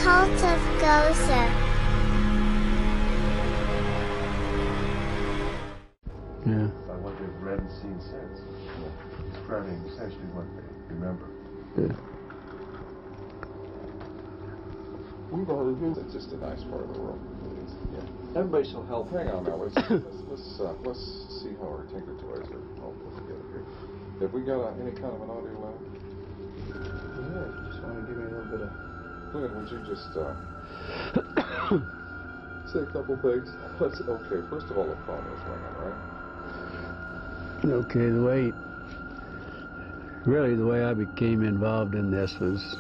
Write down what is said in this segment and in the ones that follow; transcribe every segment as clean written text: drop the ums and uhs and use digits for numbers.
cult of Gozer. Yeah. By what they've read and seen since. Describing essentially what they remember. Yeah. It's just a nice part of the world. Yeah. Everybody's so helpful. Hang on now. Let's see how our Tinker Toys are all put together here. Have we got any kind of an audio line? Yeah, you just want to give me a little bit of... Glenn, would you just say a couple things? Okay, first of all, the phone was ringing, right? Okay, the way I became involved in this was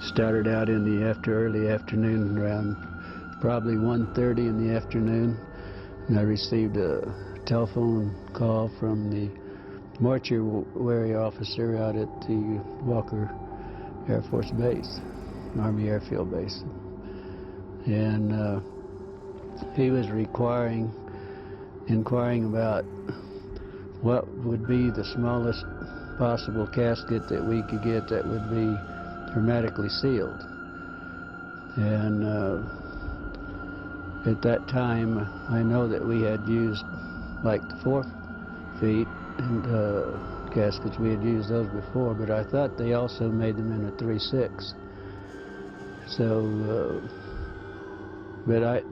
started out in the early afternoon, around probably 1:30 in the afternoon, and I received a telephone call from the mortuary officer out at the Walker Air Force Base, Army Airfield Base, and he was inquiring about what would be the smallest possible casket that we could get that would be hermetically sealed. And at that time, I know that we had used like the 4 feet and caskets. We had used those before, but I thought they also made them in a 3/6. So,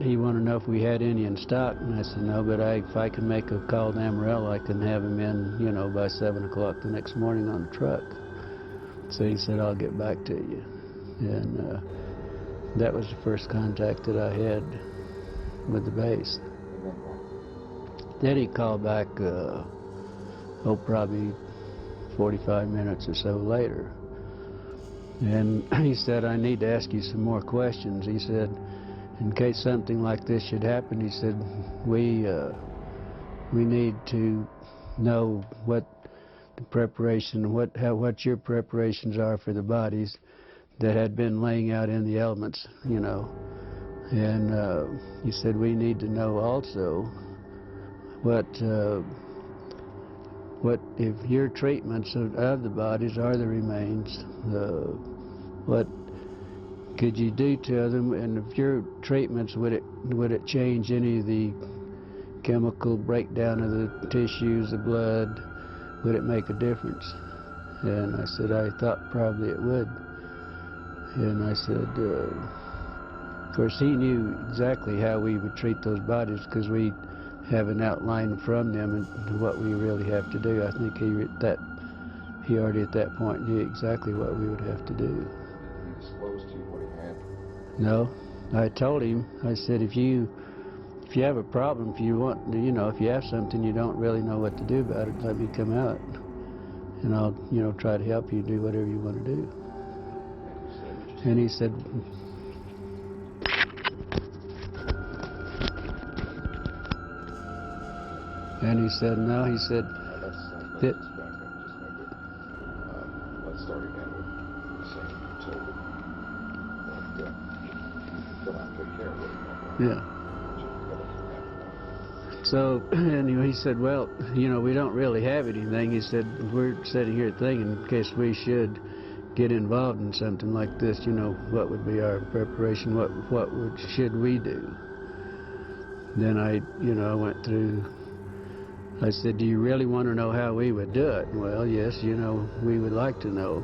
he wanted to know if we had any in stock, and I said no, but if I can make a call to Amarillo, I can have them in, by 7 o'clock the next morning on the truck. So he said, I'll get back to you. And that was the first contact that I had with the base. Then he called back, probably 45 minutes or so later. And he said, I need to ask you some more questions. He said, in case something like this should happen, he said, we need to know what the preparation, what your preparations are for the bodies that had been laying out in the elements, And he said, we need to know also what if your treatments of the bodies are the remains, what could you do to them, and if your treatments, would it change any of the chemical breakdown of the tissues, the blood? Would it make a difference? And I said, I thought probably it would. And I said, of course he knew exactly how we would treat those bodies because we have an outline from them and what we really have to do. I think he already at that point knew exactly what we would have to do. He disclosed to you what he had? No, I told him, I said, if you have a problem, if you want, if you have something you don't really know what to do about it, let me come out, and I'll, try to help you do whatever you want to do. And he said, no, he said, let's back up just a bit. Let's start again with saying you told him that come out and take care of it. Yeah. So, anyway, he said, well, we don't really have anything. He said, we're sitting here thinking in case we should get involved in something like this, what would be our preparation, should we do? Then I went through, I said, do you really want to know how we would do it? Well, yes, we would like to know.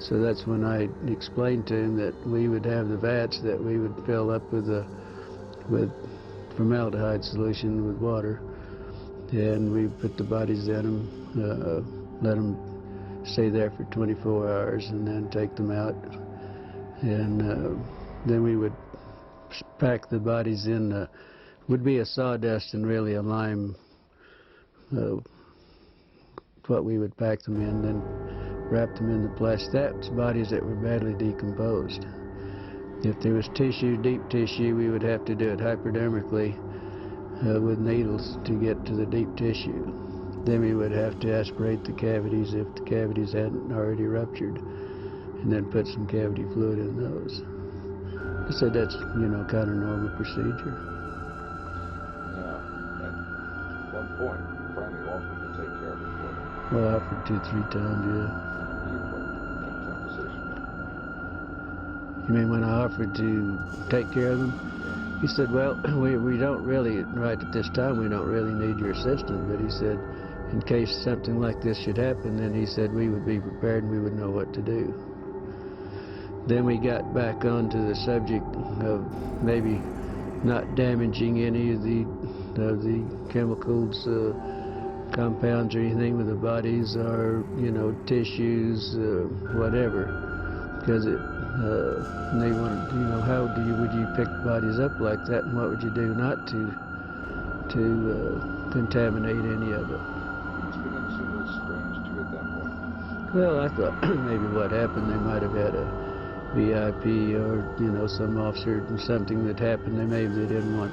So that's when I explained to him that we would have the vats that we would fill up with formaldehyde solution with water, and we put the bodies in them, let them stay there for 24 hours, and then take them out, and then we would pack the bodies in, would be a sawdust and really a lime, what we would pack them in, then wrap them in the plastic. That's bodies that were badly decomposed. If there was tissue, deep tissue, we would have to do it hypodermically with needles to get to the deep tissue. Then we would have to aspirate the cavities if the cavities hadn't already ruptured, and then put some cavity fluid in those. I said that's, kind of normal procedure. Now, at one point, you finally offered to take care of it for them. Well, after 2-3 times, yeah. You put in that position. You mean when I offered to take care of them? He said, well, we don't really, right at this time, we don't really need your assistance. But he said, in case something like this should happen, then he said we would be prepared and we would know what to do. Then we got back onto the subject of maybe not damaging any of the chemicals, compounds or anything with the bodies, or tissues, whatever, because they wanted, how would you pick bodies up like that, and what would you do not to contaminate any of it? It was beginning to seem a little strange to you at that point. Well, I thought maybe what happened, they might have had a VIP or some officer, something that happened. Maybe they didn't want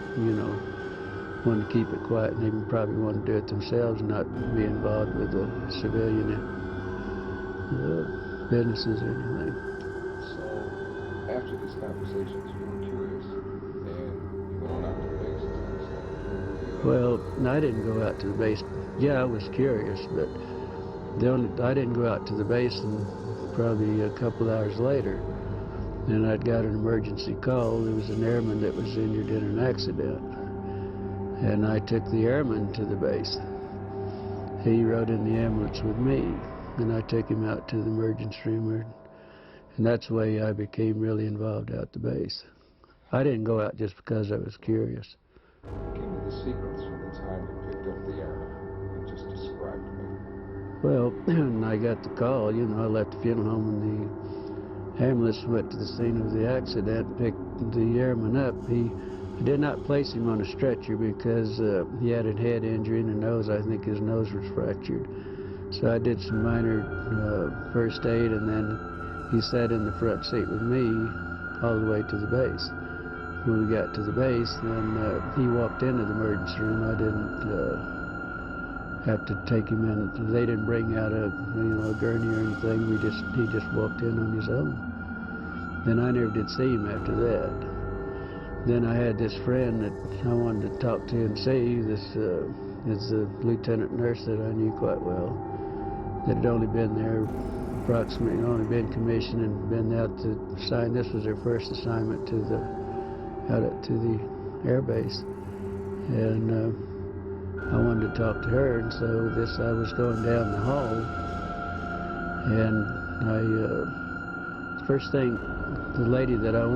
to keep it quiet, and they probably want to do it themselves, not be involved with the civilian businesses or anything. So, after these conversations, you were curious, and you went on out to the base, as I understand. Well, I didn't go out to the base. Yeah, I was curious, but I didn't go out to the base until probably a couple hours later. And I'd got an emergency call. There was an airman that was injured in an accident. And I took the airman to the base. He rode in the ambulance with me, and I took him out to the emergency room. And that's the way I became really involved out at the base. I didn't go out just because I was curious. Give me the sequence from the time you picked up the airman and just describe to me. Well, when I got the call, I left the funeral home, and the ambulance went to the scene of the accident, picked the airman up. I did not place him on a stretcher because he had a head injury in the nose. I think his nose was fractured. So I did some minor first aid, and then he sat in the front seat with me all the way to the base. When we got to the base, then he walked into the emergency room. I didn't have to take him in. They didn't bring out a gurney or anything. He just walked in on his own. Then I never did see him after that. Then I had this friend that I wanted to talk to and see. This is a lieutenant nurse that I knew quite well, that had only been there approximately, only been commissioned and been out to sign. This was her first assignment out to the air base. And I wanted to talk to her, and so I was going down the hall, and first thing, the lady that the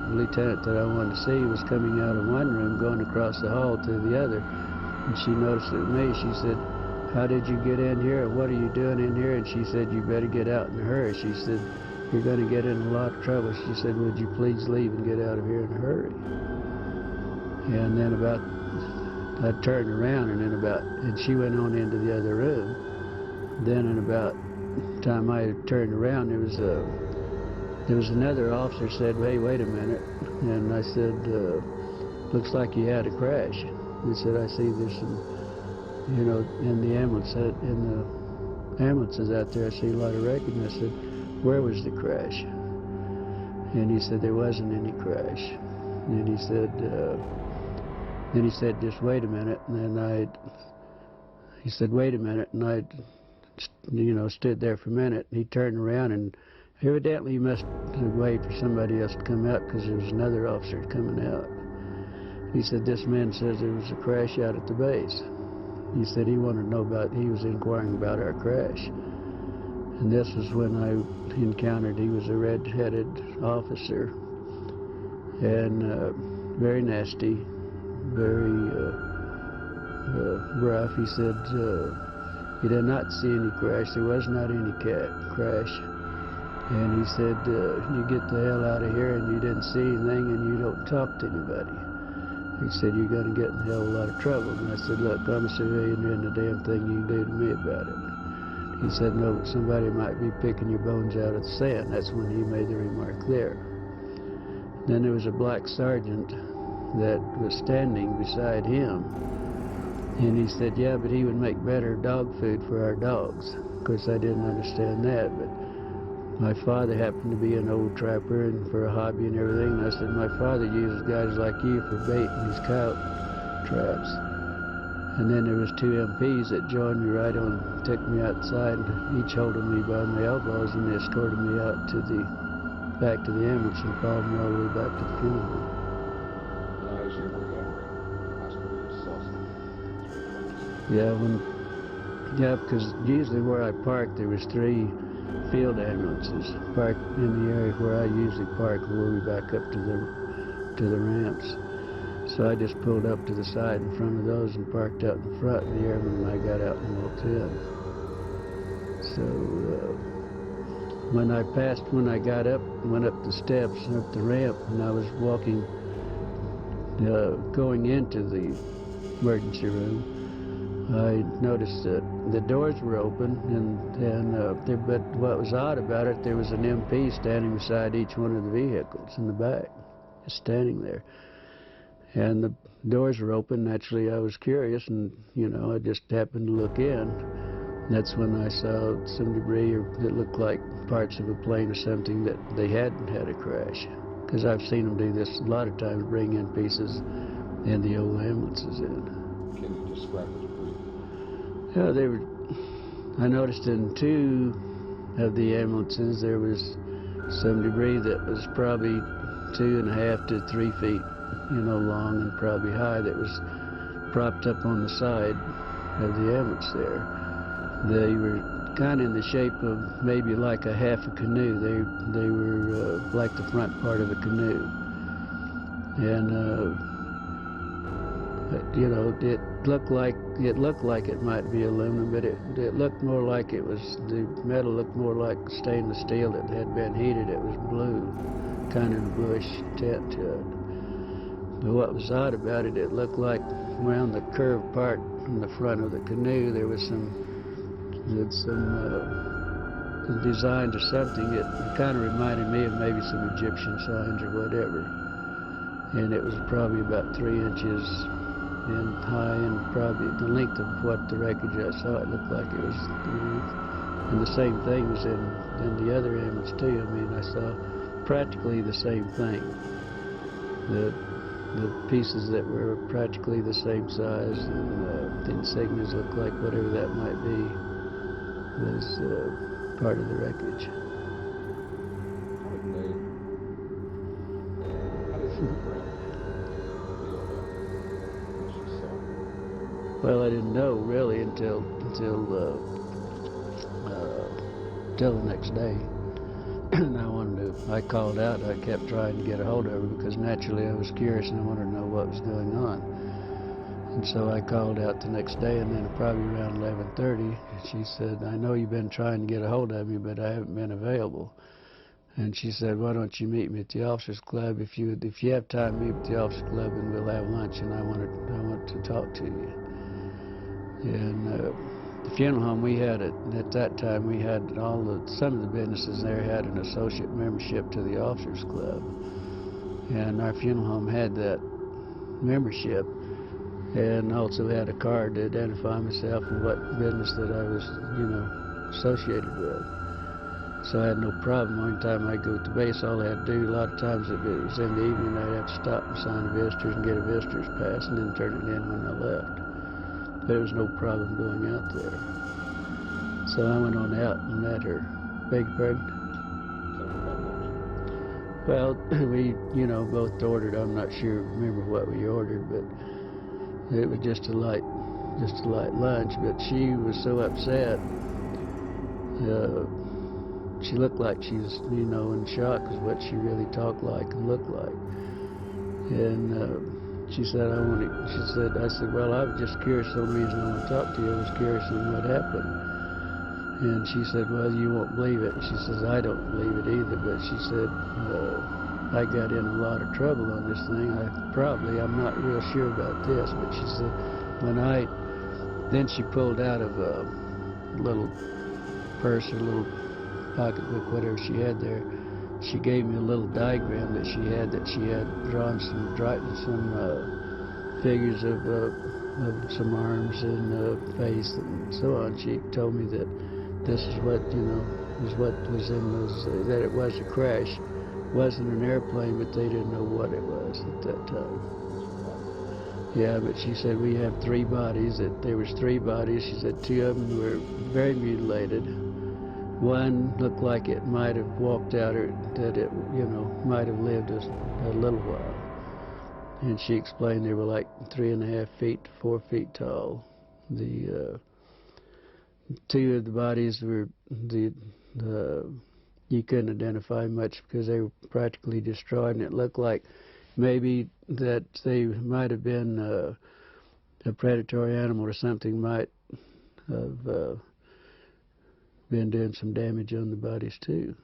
lieutenant that I wanted to see was coming out of one room, going across the hall to the other, and she noticed it was me. She said, "How did you get in here? What are you doing in here?" And she said, "You better get out in a hurry." She said, "You're going to get in a lot of trouble." She said, "Would you please leave and get out of here in a hurry?" And then I turned around, and she went on into the other room. Then in about the time I turned around, there was another officer said, "Hey, wait a minute." And I said, "Looks like you had a crash." He said, "I see there's some, in the ambulances out there, I see a lot of wreckage." And I said, "Where was the crash?" And he said, "There wasn't any crash." And he said, "Just wait a minute." And then he said, "Wait a minute." And I, stood there for a minute. And he turned around, and evidently he must have waited for somebody else to come out, because there was another officer coming out. He said, "This man says there was a crash out at the base." He said he wanted to know he was inquiring about our crash. And this was when I encountered, he was a red-headed officer, and very nasty, very rough. He said he did not see any crash. There was not any crash. And he said, "You get the hell out of here, and you didn't see anything, and you don't talk to anybody." He said, "You're going to get in a hell of a lot of trouble." And I said, "Look, I'm a civilian, there isn't a damn thing you can do to me about it." He said, "No, but somebody might be picking your bones out of the sand." That's when he made the remark there. Then there was a black sergeant that was standing beside him. And he said, "Yeah, but he would make better dog food for our dogs." Of course, I didn't understand that, but my father happened to be an old trapper and for a hobby and everything. And I said, "My father uses guys like you for bait in these cow traps." And then there was two MPs that joined me right took me outside, each holding me by my elbows, and they escorted me out to the back to the ambulance and followed me all the way back to the funeral home. Now, as you were entering the hospital, you saw something. Yeah, because usually where I parked, there was 3 field ambulances parked in the area where I usually park, where we back up to the ramps. So I just pulled up to the side in front of those and parked out in front, and the airman and I got out and walked in. So when I got up, went up the steps, up the ramp, and I was walking, going into the emergency room, I noticed that the doors were open, but what was odd about it, there was an MP standing beside each one of the vehicles in the back, just standing there. And the doors were open. Naturally, I was curious, and I just happened to look in. And that's when I saw some debris that looked like parts of a plane or something that they hadn't had a crash. Because I've seen them do this a lot of times, bring in pieces and the old ambulances in. Can you describe the debris? Yeah, I noticed in 2 of the ambulances there was some debris that was probably 2.5 to 3 feet, long and probably high, that was propped up on the side of the ambulance there. They were kind of in the shape of maybe like a half a canoe. They were like the front part of a canoe. And it looked like it might be aluminum, but it looked more like the metal looked more like stainless steel that had been heated. It was blue, kind of bluish tint to it. But what was odd about it, it looked like around the curved part in the front of the canoe there was some designs or something. It kind of reminded me of maybe some Egyptian signs or whatever. And it was probably about 3 inches in high, and probably the length of what the wreckage I saw, it looked like it was the length. And the same thing was in the other ambulance too. I mean, I saw practically the same thing. The pieces that were practically the same size, and the insignias looked like whatever that might be was part of the wreckage. How did your friend feel about what you saw? Well, I didn't know really until the next day. And I called out. I kept trying to get a hold of her because naturally I was curious and I wanted to know what was going on. And so I called out the next day, and then probably around 11:30, she said, "I know you've been trying to get a hold of me, but I haven't been available." And she said, "Why don't you meet me at the officers club? If you have time, meet at the officers club, and we'll have lunch. And I want to talk to you." And the funeral home we had at that time, we had some of the businesses there had an associate membership to the officers club, and our funeral home had that membership, and also had a card to identify myself and what business that I was, associated with. So I had no problem. One time I go to base, all I had to do, a lot of times if it was in the evening, I'd have to stop and sign a visitor's and get a visitor's pass, and then turn it in when I left. There was no problem going out there. So I went on out and met her. Beg your pardon? Well, we, both ordered. I'm not sure, remember what we ordered, but it was just a light lunch. But she was so upset. She looked like she was, in shock, is what she really talked like and looked like. And she said, I said, well, I was just curious. The only reason I want to talk to you, I was curious on what happened. And she said, well, you won't believe it. She says, I don't believe it either. But she said, I got in a lot of trouble on this thing. I'm not real sure about this. But she said, then she pulled out of a little purse or little pocketbook, whatever she had there. She gave me a little diagram that she had drawn some figures of some arms and face and so on. She told me that this is what was in those, that it was a crash. It wasn't an airplane, but they didn't know what it was at that time. Yeah, but she said we have 3 bodies. That there was 3 bodies. She said 2 of them were very mutilated. one looked like it might have walked out, or that it, might have lived a little while. And she explained they were like 3.5 feet to 4 feet tall. The two of the bodies were you couldn't identify much because they were practically destroyed, and it looked like maybe that they might have been a predatory animal or something might have been doing some damage on the bodies too.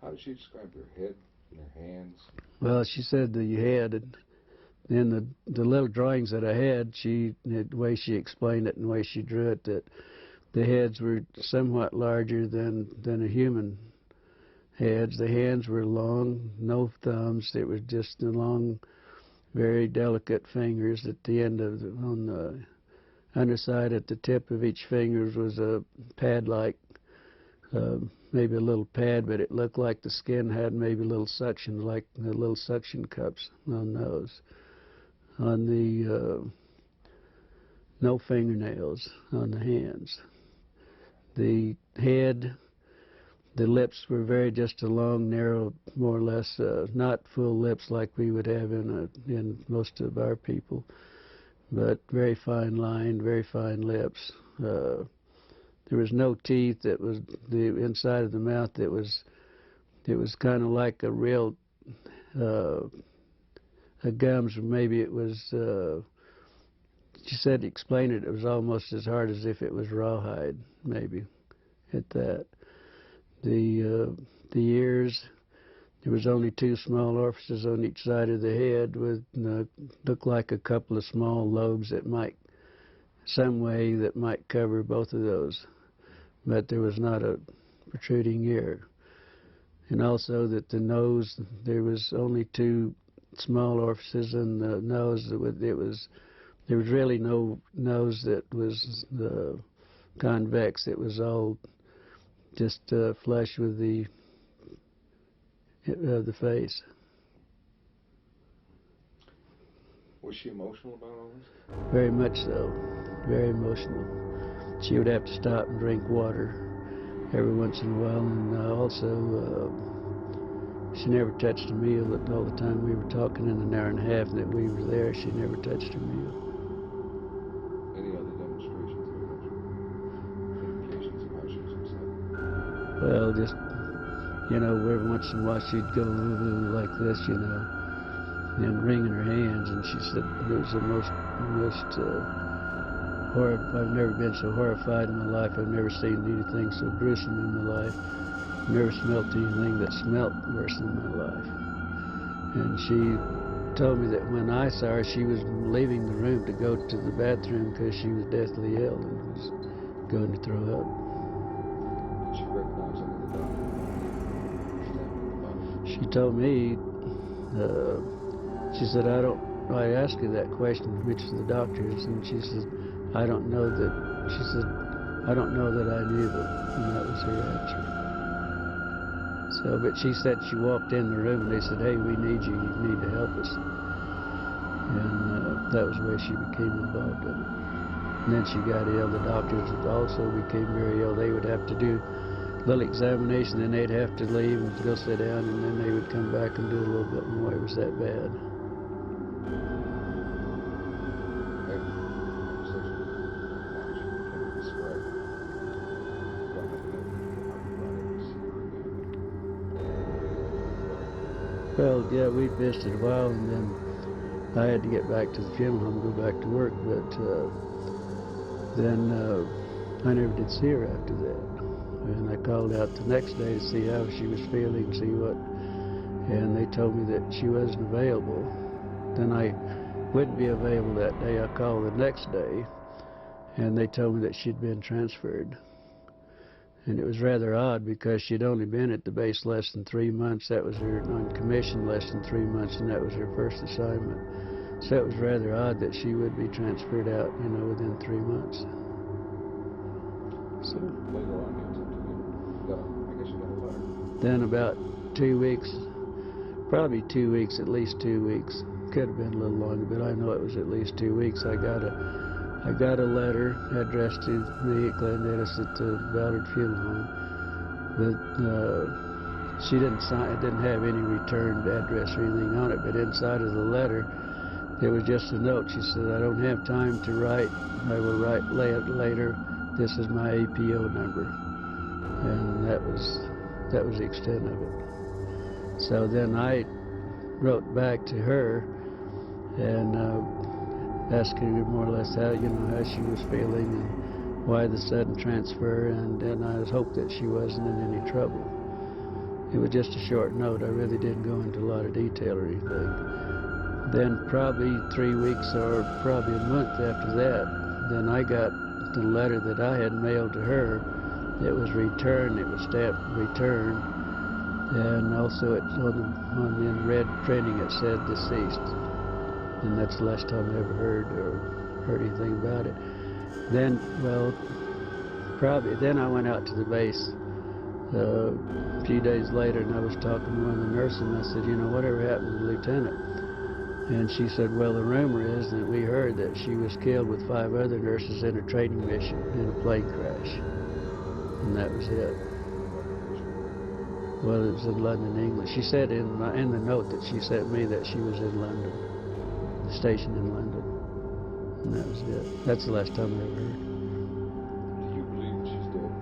How did she describe their head and their hands? Well, she said the head, and then the little drawings that I had, the way she explained it and the way she drew it, that the heads were somewhat larger than a human heads. The hands were long, no thumbs. It was just the long, very delicate fingers at the end of on the underside at the tip of each finger was a pad-like, maybe a little pad, but it looked like the skin had maybe a little suction, like the little suction cups on those. On the no fingernails on the hands. The head, the lips were just a long, narrow, more or less, not full lips like we would have in most of our people, but very fine lined, very fine lips. There was no teeth. That was the inside of the mouth. It was kind of like a real a gums, or maybe it was. She said to explain it. It was almost as hard as if it was rawhide, maybe, at that. The ears, there was only 2 small orifices on each side of the head with looked like a couple of small lobes that might, some way that might cover both of those, but there was not a protruding ear. And also that the nose, there was only 2 small orifices in the nose. There was really no nose that was convex. It was all just flush with the face. Was she emotional about all this? Very much so. Very emotional. She would have to stop and drink water every once in a while, and also she never touched a meal. All the time we were talking in an hour and a half that we were there, she never touched a meal. Any other demonstrations of emotional indications of how she was upset? Well, just, every once in a while she'd go like this, and wringing her hands, and she said it was the most I've never been so horrified in my life. I've never seen anything so gruesome in my life. Never smelt anything that smelt worse in my life. And she told me that when I saw her, she was leaving the room to go to the bathroom because she was deathly ill and was going to throw up. Did she recognize any of the doctors? She told me, she said, I asked her that question, which of the doctors, and she said, I don't know that I knew them, and that was her answer. So, but she said she walked in the room and they said, hey, we need you need to help us. And that was the way she became involved in it. And then she got ill. The doctors also became very ill. They would have to do a little examination, then they'd have to leave and go sit down, and then they would come back and do a little bit more. It was that bad. Well, yeah, we visited a while, and then I had to get back to the funeral home and go back to work, but then I never did see her after that. And I called out the next day to see how she was feeling, see what, and they told me that she wasn't available. Then I wouldn't be available that day. I called the next day, and they told me that she'd been transferred. And it was rather odd because she'd only been at the base less than 3 months. That was her on commission less than 3 months, and that was her first assignment. So it was rather odd that she would be transferred out, within 3 months. So later on, I guess you got a letter. Then about 2 weeks, probably 2 weeks, at least 2 weeks. Could have been a little longer, but I know it was at least 2 weeks. I got a letter addressed to me at Glen Dennis at the Ballard Funeral Home, But she didn't sign. It didn't have any returned address or anything on it. But inside of the letter, there was just a note. She said, "I don't have time to write. I will write later. This is my APO number." And that was the extent of it. So then I wrote back to her and asked her more or less how she was feeling and why the sudden transfer, and I hoped that she wasn't in any trouble. It was just a short note. I really didn't go into a lot of detail or anything. Then probably 3 weeks or probably a month after that, then I got the letter that I had mailed to her. It was returned. It was stamped return, and also it in red printing it said deceased. And that's the last time I ever heard anything about it. Then, then I went out to the base a few days later, and I was talking to one of the nurses, and I said, whatever happened to the lieutenant? And she said, well, the rumor is that we heard that she was killed with 5 other nurses in a training mission in a plane crash. And that was it. Well, it was in London, England. She said in the note that she sent me that she was in London, stationed in London. And that was it. That's the last time I ever heard. Do you believe she's dead?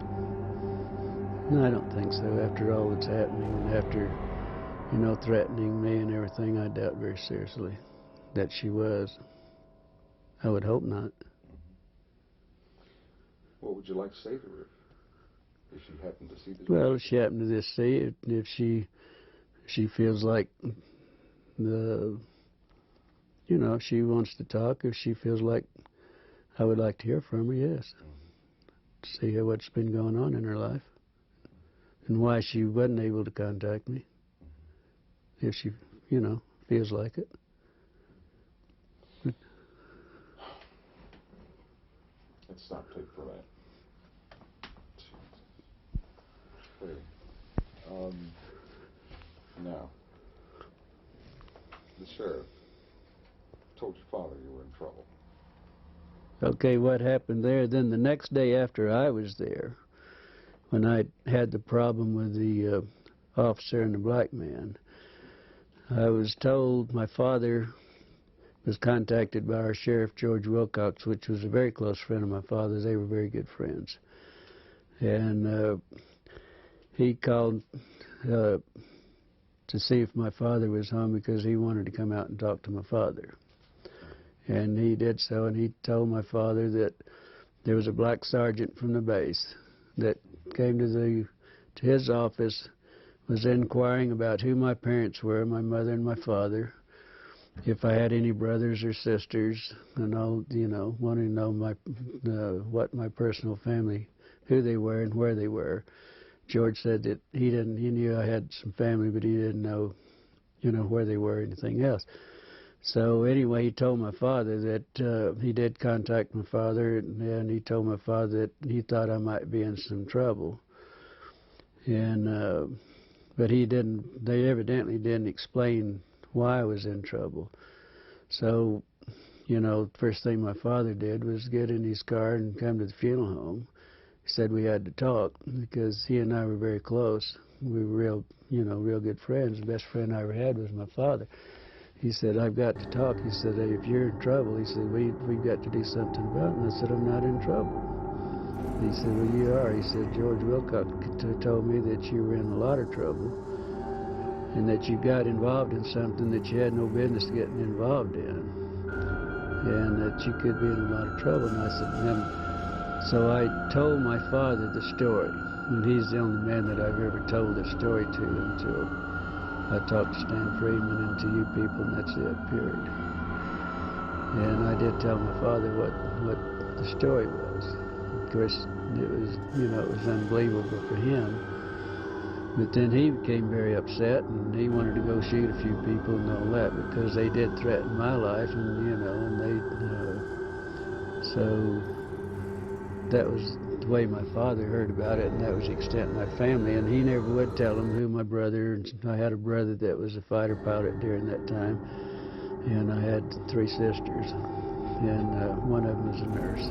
No, I don't think so. After all that's happening and after, threatening me and everything, I doubt very seriously that she was. I would hope not. What would you like to say to her if she happened to see this? Well, if she happened to see it, if she feels like if she wants to talk, if she feels like I would like to hear from her, yes. See what's been going on in her life and why she wasn't able to contact me. If she, feels like it. Let's not take for that. Wait. Now, the sheriff told your father you were in trouble. Okay, what happened there? Then the next day after I was there, when I had the problem with the officer and the black man, I was told my father was contacted by our sheriff, George Wilcox, which was a very close friend of my father's. They were very good friends. And he called to see if my father was home because he wanted to come out and talk to my father. And he did so, and he told my father that there was a black sergeant from the base that came to his office, was inquiring about who my parents were, my mother and my father, if I had any brothers or sisters, and all, wanting to know what my personal family, who they were and where they were. George said that he knew I had some family, but he didn't know, where they were or anything else. So anyway, he told my father that he did contact my father, and he told my father that he thought I might be in some trouble. And but they evidently didn't explain why I was in trouble. So, first thing my father did was get in his car and come to the funeral home. He said we had to talk because he and I were very close. We were real good friends. The best friend I ever had was my father. He said, I've got to talk. He said, hey, if you're in trouble, he said, we've got to do something about it. And I said, I'm not in trouble. He said, well, you are. He said, George Wilcox told me that you were in a lot of trouble and that you got involved in something that you had no business getting involved in and that you could be in a lot of trouble. And I said, so I told my father the story. And he's the only man that I've ever told the story to until I talked to Stan Friedman and to you people, and that's it, period. And I did tell my father what the story was. Of course, it was unbelievable for him. But then he became very upset, and he wanted to go shoot a few people and all that because they did threaten my life, and so that was the way my father heard about it, and that was the extent of my family. And he never would tell them who my brother, and I had a brother that was a fighter pilot during that time, and I had 3 sisters, and one of them was a nurse.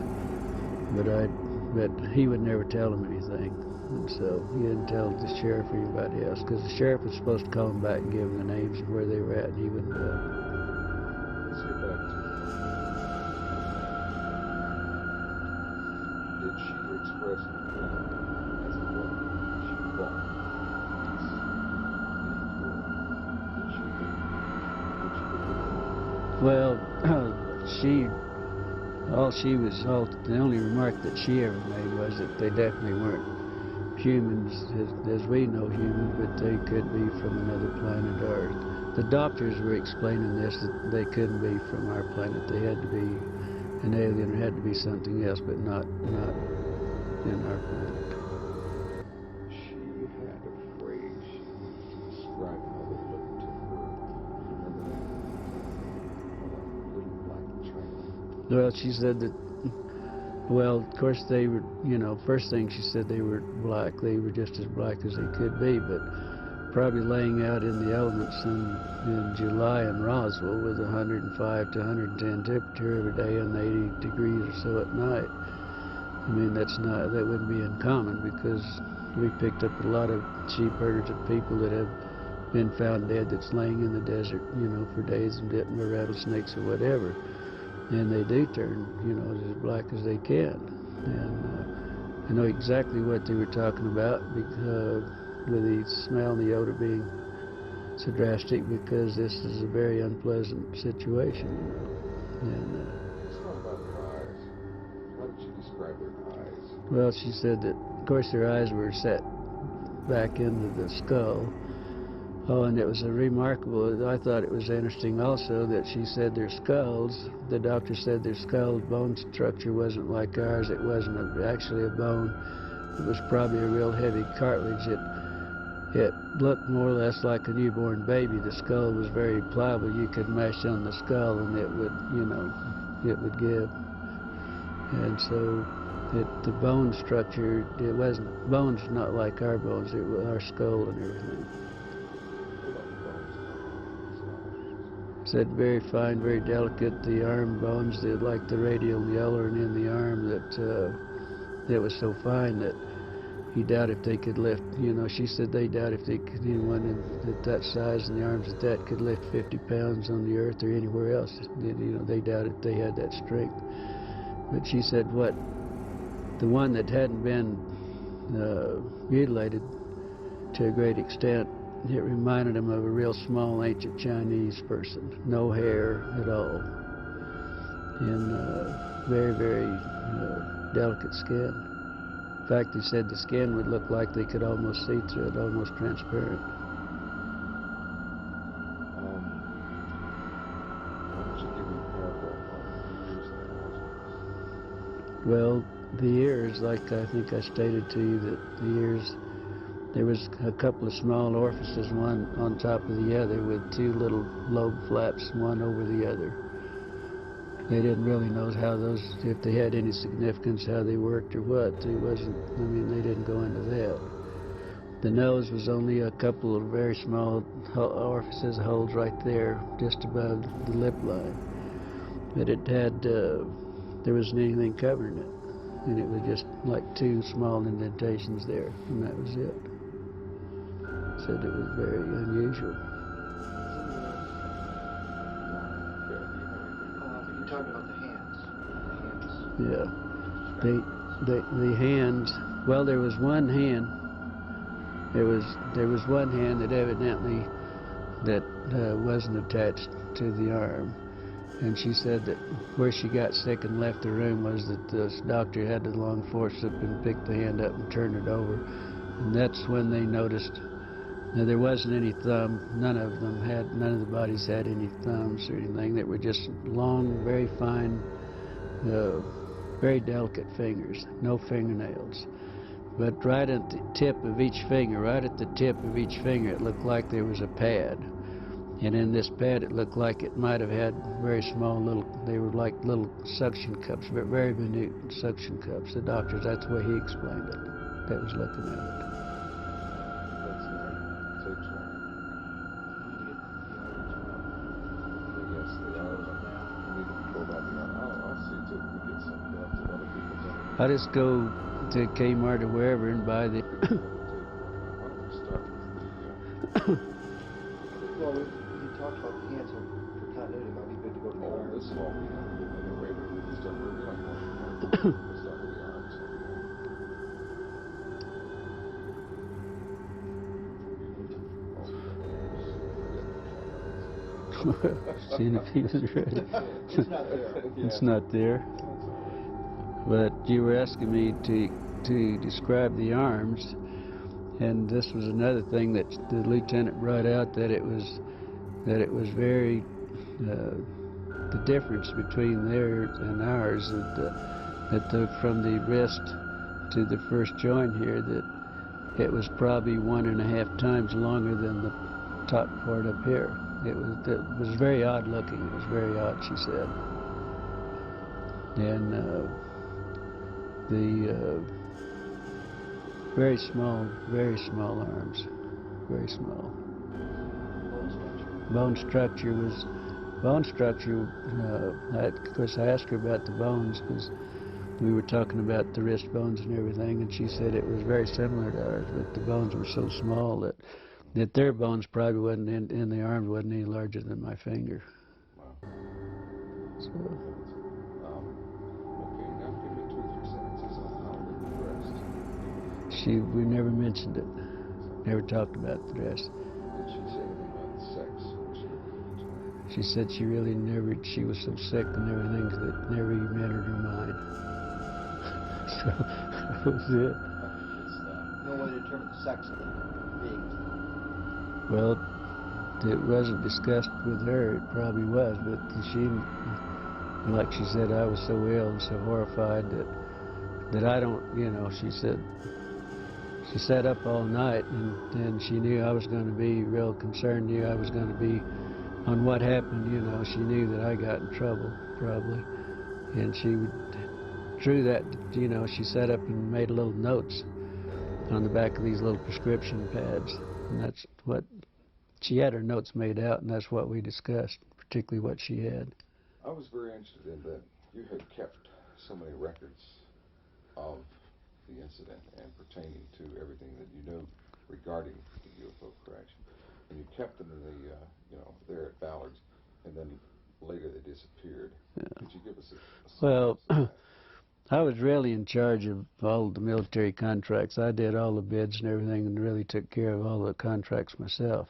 But he would never tell them anything. And so he didn't tell the sheriff or anybody else, because the sheriff was supposed to call him back and give him the names of where they were at, and he wouldn't do it. Let's get back to did she express an opinion as to what she thought these beings were? Did she think Well, the only remark that she ever made was that they definitely weren't humans as we know humans, but they could be from another planet Earth. The doctors were explaining this, that they couldn't be from our planet. They had to be an alien, or had to be something else, but not in our planet. she had a phrase she described how they looked to her? Remember that? Little black china. Well, she said that, well, of course they were, first thing she said they were black. They were just as black as they could be, but probably laying out in the elements in July in Roswell with 105 to 110 temperature every day and 80 degrees or so at night. I mean, that wouldn't be uncommon, because we picked up a lot of sheep herders of people that have been found dead that's laying in the desert, for days and bitten by rattlesnakes or whatever. And they do turn, as black as they can. And I know exactly what they were talking about, because with the smell and the odor being so drastic, because this is a very unpleasant situation, And Let's talk about her eyes. How did she describe her eyes? well, she said that, of course, their eyes were set back into the skull. Oh, and it was remarkable. I thought it was interesting also that she said their skulls, the doctor said their skull bone structure wasn't like ours. It wasn't actually a bone. It was probably a real heavy cartilage. It looked more or less like a newborn baby. The skull was very pliable. You could mash on the skull and it would, it would give. And so the bone structure, it wasn't, bones not like our bones. It was our skull and everything. Said very fine, very delicate. The arm bones, like the radial and the ulnar and in the arm, that was so fine that he doubted if they could lift. She said they doubt if anyone at that size and the arms at that could lift 50 pounds on the earth or anywhere else. They doubted if they had that strength. But she said the one that hadn't been mutilated to a great extent, it reminded him of a real small ancient Chinese person, no hair at all, and very, very delicate skin. In fact, they said the skin would look like they could almost see through it, almost transparent. Why don't you give me a paragraph on ears and nostrils? Well, the ears, like I think I stated to you, that the ears, there was a couple of small orifices, one on top of the other, with two little lobe flaps, one over the other. They didn't really know if they had any significance, how they worked or what. They didn't go into that. The nose was only a couple of very small orifices, holes right there, just above the lip line. But it had, there wasn't anything covering it. And it was just like two small indentations there, and that was it. Said it was very unusual. You're talking about the hands. Yeah. The hands, well, there was one hand. There was one hand that evidently wasn't attached to the arm. And she said that where she got sick and left the room was that this doctor had the long forceps and picked the hand up and turned it over. And that's when they noticed. Now, there wasn't any thumb. None of the bodies had any thumbs or anything. They were just long, very fine, very delicate fingers, no fingernails. But right at the tip of each finger, it looked like there was a pad. And in this pad, it looked like it might have had very small they were like little suction cups, but very minute suction cups. The doctors, that's the way he explained it, that was looking at it. I just go to Kmart or wherever and buy the. Why don't we start with the, Well, he talked about the cancer for continuity. It might be good to go to the oh, arms. this will all be in, and then later we can start revealing more. We'll start with the arms. Seeing if he was ready. It's not there. It's not there. But you were asking me to describe the arms, and this was another thing that the lieutenant brought out, that it was very the difference between theirs and ours, from the wrist to the first joint here, that it was probably 1.5 times longer than the top part up here. It was very odd looking. It was very odd, she said. And the very small arms, very small. Bone structure. Of course, I asked her about the bones because we were talking about the wrist bones and everything, and she said it was very similar to ours, but the bones were so small that their bones probably wasn't in the arms wasn't any larger than my finger. Wow. So. Okay, now give me 2 or 3 sentences on how they were dressed. We never mentioned it. Never talked about the dress. Did she say anything about sex? She said she really never. She was so sick and everything that it never even entered her mind. So that was it. No way to determine the sex of the beings. Well, it wasn't discussed with her. It probably was, but she, like she said, I was so ill and so horrified that I don't, she said, she sat up all night and she knew I was going to be real concerned, knew I was going to be on what happened, she knew that I got in trouble, probably. And she drew that, she sat up and made little notes on the back of these little prescription pads. And that's what, she had her notes made out, and that's what we discussed, particularly what she had. I was very interested in that you had kept so many records of the incident and pertaining to everything that you know regarding the UFO correction. And you kept them in the, there at Ballard's, and then later they disappeared. Yeah. Could you give us a well, I was really in charge of all the military contracts. I did all the bids and everything and really took care of all the contracts myself.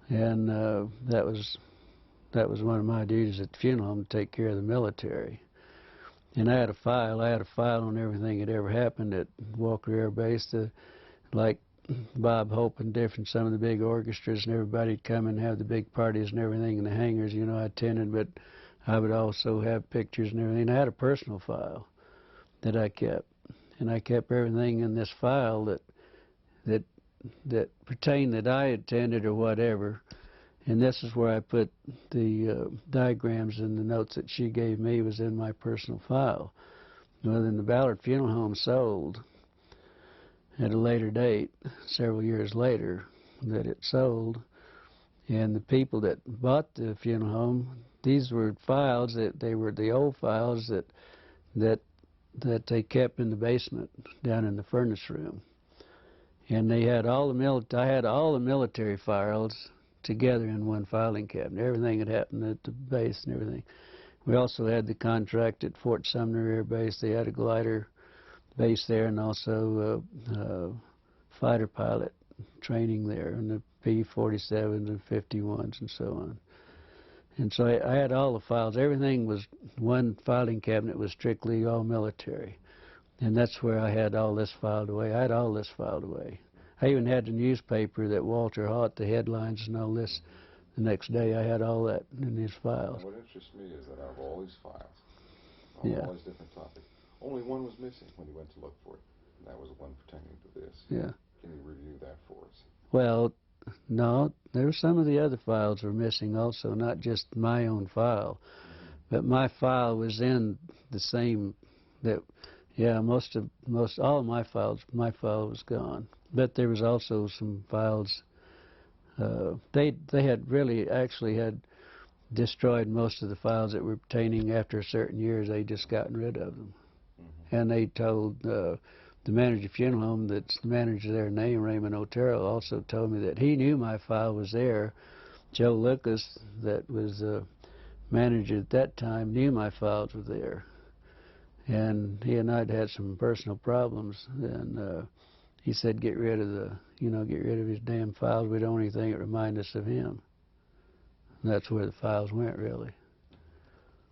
And that was one of my duties at the funeral home, to take care of the military. And I had a file on everything that ever happened at Walker Air Base, like Bob Hope and some of the big orchestras, and everybody'd come and have the big parties and everything in the hangars, I attended, but I would also have pictures and everything. I had a personal file that I kept, and I kept everything in this file that pertained that I attended or whatever. And this is where I put the diagrams and the notes that she gave me was in my personal file. Well, then the Ballard Funeral Home sold at a later date, several years later, that it sold. And the people that bought the funeral home, these were files they were the old files that they kept in the basement down in the furnace room. And they had I had all the military files together in one filing cabinet. Everything had happened at the base and everything. We also had the contract at Fort Sumner Air Base. They had a glider base there, and also fighter pilot training there, and the P-47s and 51s and so on. And so I had all the files. Everything was one filing cabinet, was strictly all military. And that's where I had all this filed away. I had all this filed away. I even had the newspaper that Walter Haught, the headlines and all this, the next day. I had all that in these files. And what interests me is that out of all these files, all these different topics, only one was missing when you went to look for it, and that was the one pertaining to this. Yeah. Can you review that for us? Well, no, there were some of the other files were missing also, not just my own file, but my file was in the same, all of my file was gone. But there was also some files, they had destroyed most of the files that were pertaining after certain years. They just gotten rid of them. and they told the manager of the funeral home, that's the manager there, name Raymond Otero, also told me that he knew my file was there. Joe Lucas, that was manager at that time, knew my files were there, and he and I'd had some personal problems, and he said, get rid of his damn files. We don't want anything that remind us of him. And that's where the files went, really.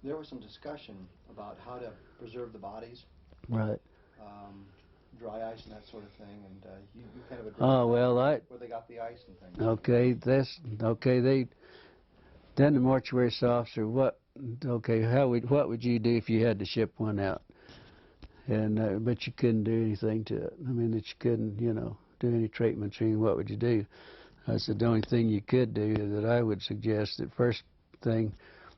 There was some discussion about how to preserve the bodies. Right. Dry ice and that sort of thing, and you kind of addressed where they got the ice and things. Okay, then the mortuary officer, what would you do if you had to ship one out? And but you couldn't do anything to it. I mean, that you couldn't, do any treatments or anything. What would you do? I said the only thing you could do that I would suggest, that first thing,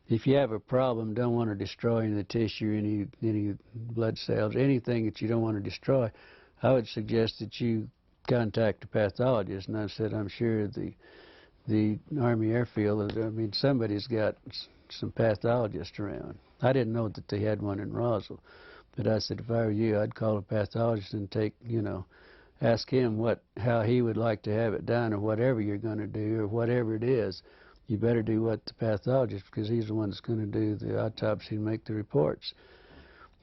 if you have a problem, don't want to destroy any of the tissue, any blood cells, anything that you don't want to destroy, I would suggest that you contact a pathologist. And I said, I'm sure the Army Airfield, I mean, somebody's got some pathologists around. I didn't know that they had one in Roswell, but I said, if I were you, I'd call a pathologist and ask him how he would like to have it done, or whatever you're going to do, or whatever it is. You better do what the pathologist, because he's the one that's going to do the autopsy and make the reports.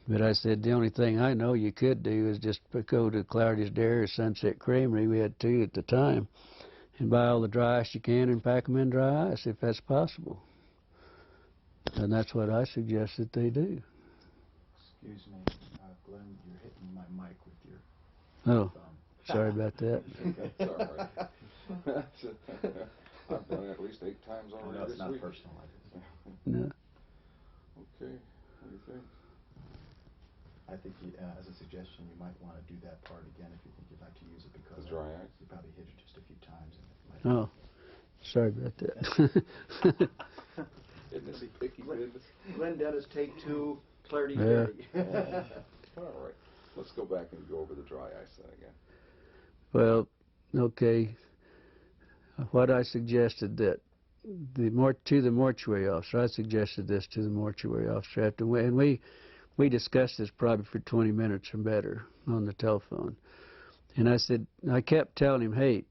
But I said, the only thing I know you could do is just go to Clarity's Dairy or Sunset Creamery, we had 2 at the time, and buy all the dry ice you can and pack them in dry ice, if that's possible. And that's what I suggest that they do. Excuse me, Glenn, you're hitting my mic with your thumb. Oh, sorry about that. It's all right. I've done it at least 8 times already this week. It's not personal. No. Okay, what do you think? I think, as a suggestion, you might want to do that part again if you think you'd like to use it, because the dry ice? You probably hit it just a few times. And it might Oh, sorry about that. Isn't this picky business? Glenn Dennis, take 2, Clarity Yeah. Dairy. All right, let's go back and go over the dry ice then again. Well, okay. What I suggested that to the mortuary officer, I suggested this to the mortuary officer and we discussed this probably for 20 minutes or better on the telephone. And I kept telling him, hey,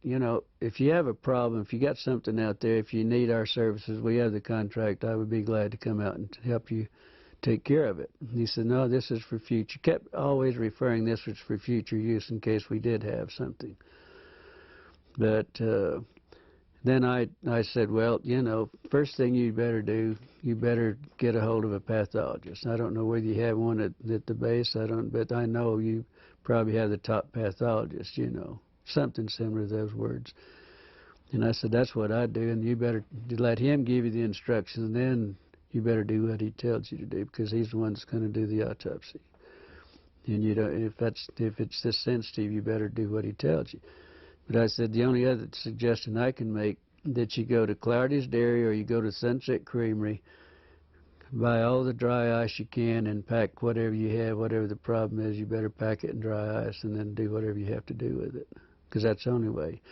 if you have a problem, if you got something out there, if you need our services, we have the contract, I would be glad to come out and help you take care of it. And he said, no, this is for future. Kept always referring this was for future use in case we did have something. But then I said, well, first thing you better do, you better get a hold of a pathologist. I don't know whether you have one at the base, but I know you probably have the top pathologist, something similar to those words. And I said, that's what I do, and you better let him give you the instructions, and then you better do what he tells you to do, because he's the one that's going to do the autopsy. And if it's this sensitive, you better do what he tells you. But I said, the only other suggestion I can make, that you go to Clarity's Dairy or you go to Sunset Creamery, buy all the dry ice you can and pack whatever you have, whatever the problem is, you better pack it in dry ice and then do whatever you have to do with it, because that's the only way.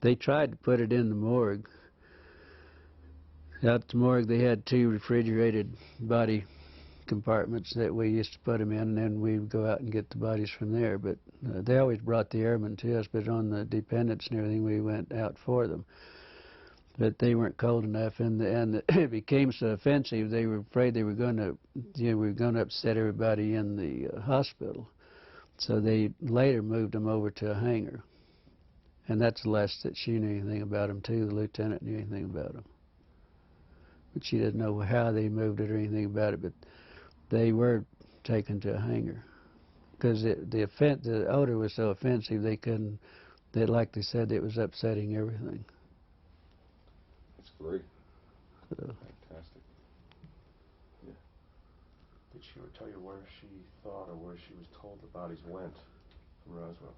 They tried to put it in the morgue. Out at the morgue, they had 2 refrigerated body compartments that we used to put them in, and then we would go out and get the bodies from there. But they always brought the airmen to us, but on the dependents and everything, we went out for them. But they weren't cold enough, and it became so offensive, they were afraid they were going to upset everybody in the hospital. So they later moved them over to a hangar. And that's the last that she knew anything about them, too. The lieutenant knew anything about them. But she didn't know how they moved it or anything about it, but they were taken to a hangar. Because the odor was so offensive, like they said, it was upsetting everything. That's great. So. Fantastic. Yeah. Did she ever tell you where she thought or where she was told the bodies went from Roswell?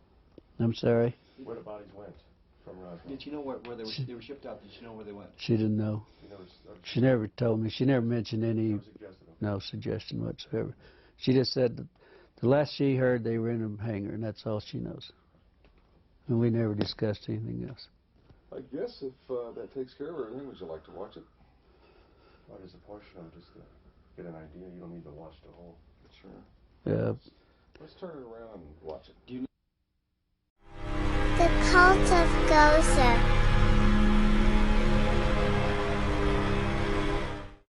I'm sorry? Where the bodies went from Roswell? Did she know where they were shipped out? Did she know where they went? She didn't know. She never told me. She never mentioned any suggestion whatsoever. She just said that the last she heard, they were in a hangar, and that's all she knows. And we never discussed anything else. I guess if that takes care of everything, would you like to watch it? Well, there's a portion of it just to get an idea. You don't need to watch the whole. Sure. Yeah. Let's turn it around and watch it. The Cult of Gozer.